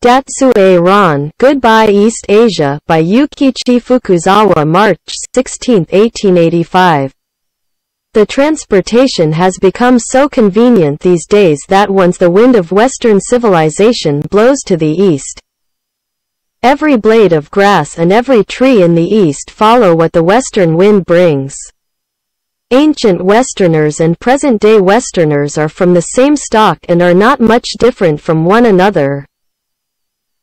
Datsue Ron, Goodbye East Asia, by Yukichi Fukuzawa, March 16, 1885. The transportation has become so convenient these days that once the wind of Western civilization blows to the east, every blade of grass and every tree in the east follow what the western wind brings. Ancient Westerners and present-day Westerners are from the same stock and are not much different from one another.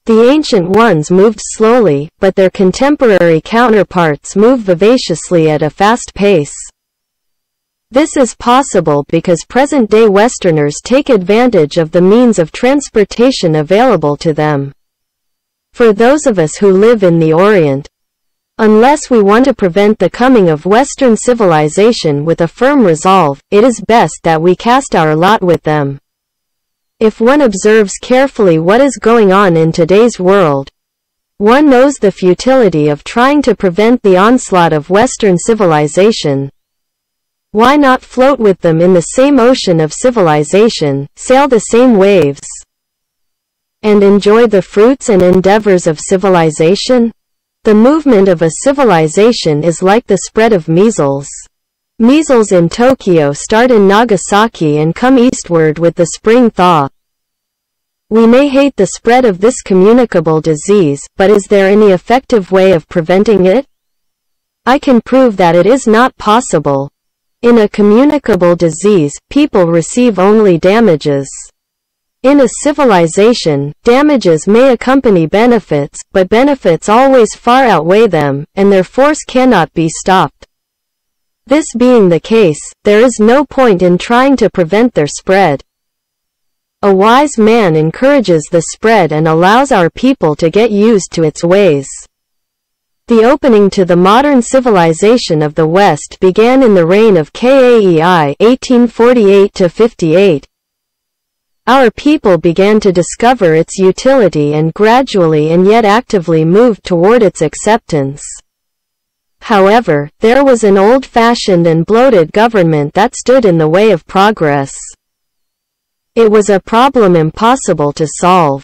The ancient ones moved slowly, but their contemporary counterparts move vivaciously at a fast pace. This is possible because present-day Westerners take advantage of the means of transportation available to them. For those of us who live in the Orient, unless we want to prevent the coming of Western civilization with a firm resolve, it is best that we cast our lot with them. If one observes carefully what is going on in today's world, one knows the futility of trying to prevent the onslaught of Western civilization. Why not float with them in the same ocean of civilization, sail the same waves, and enjoy the fruits and endeavors of civilization? The movement of a civilization is like the spread of measles. Measles in Tokyo start in Nagasaki and come eastward with the spring thaw. We may hate the spread of this communicable disease, but is there any effective way of preventing it? I can prove that it is not possible. In a communicable disease, people receive only damages. In a civilization, damages may accompany benefits, but benefits always far outweigh them, and their force cannot be stopped. This being the case, there is no point in trying to prevent their spread. A wise man encourages the spread and allows our people to get used to its ways. The opening to the modern civilization of the West began in the reign of Kai 1848–58. Our people began to discover its utility and gradually and yet actively moved toward its acceptance. However, there was an old-fashioned and bloated government that stood in the way of progress. It was a problem impossible to solve.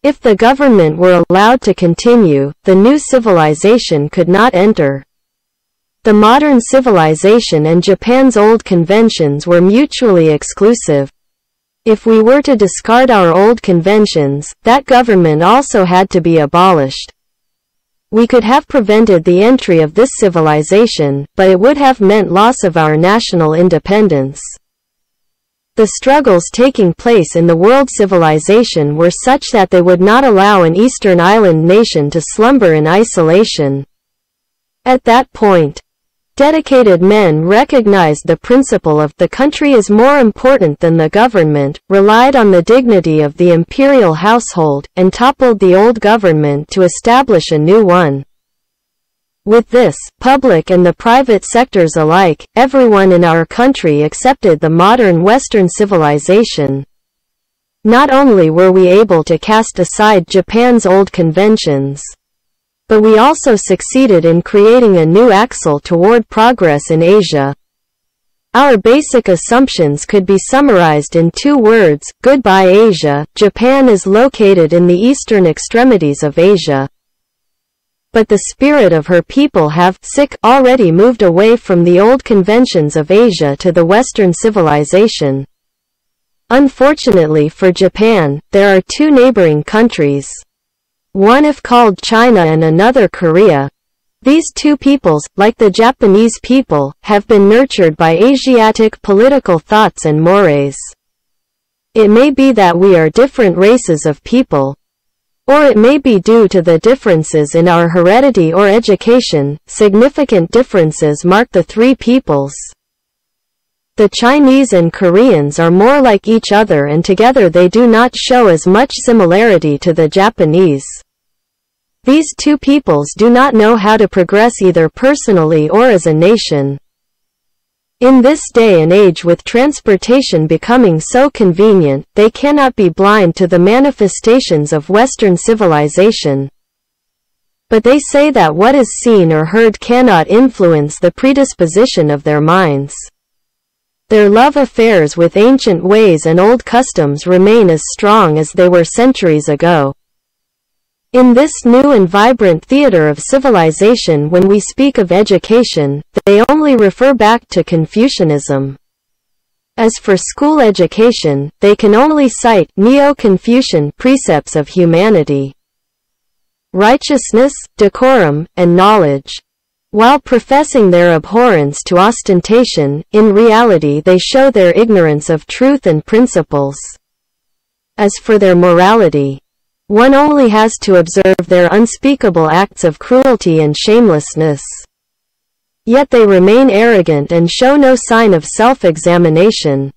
If the government were allowed to continue, the new civilization could not enter. The modern civilization and Japan's old conventions were mutually exclusive. If we were to discard our old conventions, that government also had to be abolished. We could have prevented the entry of this civilization, but it would have meant loss of our national independence. The struggles taking place in the world civilization were such that they would not allow an Eastern island nation to slumber in isolation. At that point, dedicated men recognized the principle of the country is more important than the government, relied on the dignity of the imperial household, and toppled the old government to establish a new one. With this, public and the private sectors alike, everyone in our country accepted the modern Western civilization. Not only were we able to cast aside Japan's old conventions, but we also succeeded in creating a new axle toward progress in Asia. Our basic assumptions could be summarized in 2 words: goodbye Asia. Japan is located in the eastern extremities of Asia. But the spirit of her people have already moved away from the old conventions of Asia to the Western civilization. Unfortunately for Japan, there are 2 neighboring countries. One if called China and another Korea. These 2 peoples, like the Japanese people, have been nurtured by Asiatic political thoughts and mores. It may be that we are different races of people, or it may be due to the differences in our heredity or education. Significant differences mark the 3 peoples. The Chinese and Koreans are more like each other, and together they do not show as much similarity to the Japanese. These 2 peoples do not know how to progress either personally or as a nation. In this day and age, with transportation becoming so convenient, they cannot be blind to the manifestations of Western civilization. But they say that what is seen or heard cannot influence the predisposition of their minds. Their love affairs with ancient ways and old customs remain as strong as they were centuries ago. In this new and vibrant theater of civilization, when we speak of education, they only refer back to Confucianism. As for school education, they can only cite Neo-Confucian precepts of humanity, righteousness, decorum, and knowledge. While professing their abhorrence to ostentation, in reality they show their ignorance of truth and principles. As for their morality, one only has to observe their unspeakable acts of cruelty and shamelessness. Yet they remain arrogant and show no sign of self-examination.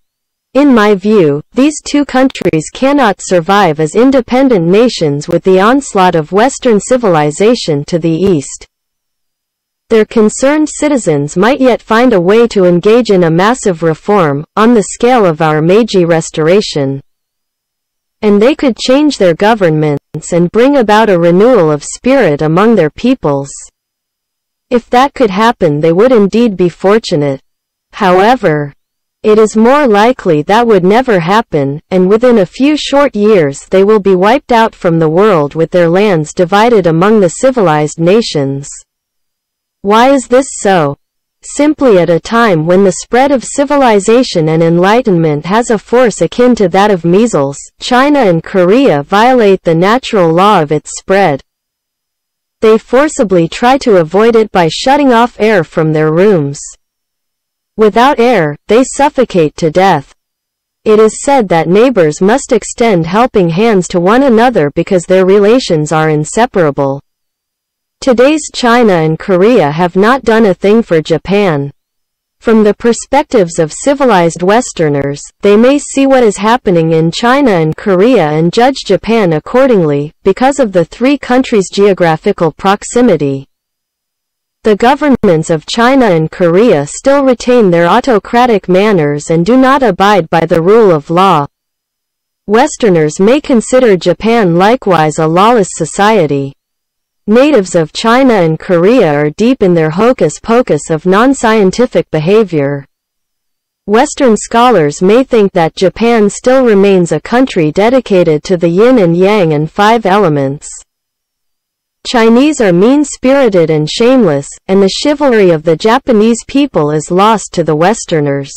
In my view, these two countries cannot survive as independent nations with the onslaught of Western civilization to the east. Their concerned citizens might yet find a way to engage in a massive reform, on the scale of our Meiji Restoration. And they could change their governments and bring about a renewal of spirit among their peoples. If that could happen, they would indeed be fortunate. However, it is more likely that would never happen, and within a few short years they will be wiped out from the world with their lands divided among the civilized nations. Why is this so? Simply at a time when the spread of civilization and enlightenment has a force akin to that of measles, China and Korea violate the natural law of its spread. They forcibly try to avoid it by shutting off air from their rooms. Without air, they suffocate to death. It is said that neighbors must extend helping hands to one another because their relations are inseparable. Today's China and Korea have not done a thing for Japan. From the perspectives of civilized Westerners, they may see what is happening in China and Korea and judge Japan accordingly, because of the three countries' geographical proximity. The governments of China and Korea still retain their autocratic manners and do not abide by the rule of law. Westerners may consider Japan likewise a lawless society. Natives of China and Korea are deep in their hocus-pocus of non-scientific behavior. Western scholars may think that Japan still remains a country dedicated to the yin and yang and five elements. Chinese are mean-spirited and shameless, and the chivalry of the Japanese people is lost to the Westerners.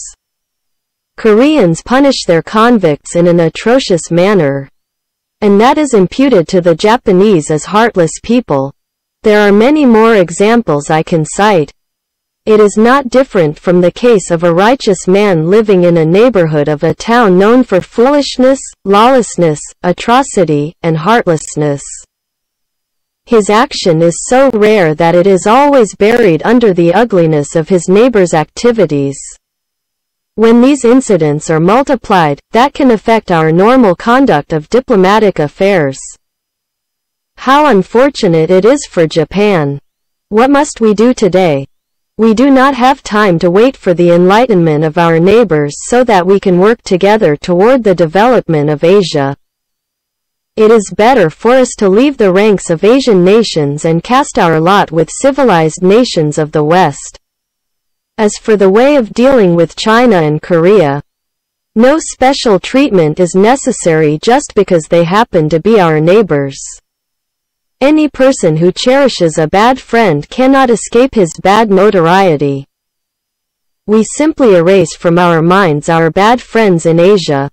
Koreans punish their convicts in an atrocious manner, and that is imputed to the Japanese as heartless people. There are many more examples I can cite. It is not different from the case of a righteous man living in a neighborhood of a town known for foolishness, lawlessness, atrocity, and heartlessness. His action is so rare that it is always buried under the ugliness of his neighbor's activities. When these incidents are multiplied, that can affect our normal conduct of diplomatic affairs. How unfortunate it is for Japan. What must we do today? We do not have time to wait for the enlightenment of our neighbors so that we can work together toward the development of Asia. It is better for us to leave the ranks of Asian nations and cast our lot with civilized nations of the West. As for the way of dealing with China and Korea, no special treatment is necessary just because they happen to be our neighbors. Any person who cherishes a bad friend cannot escape his bad notoriety. We simply erase from our minds our bad friends in Asia.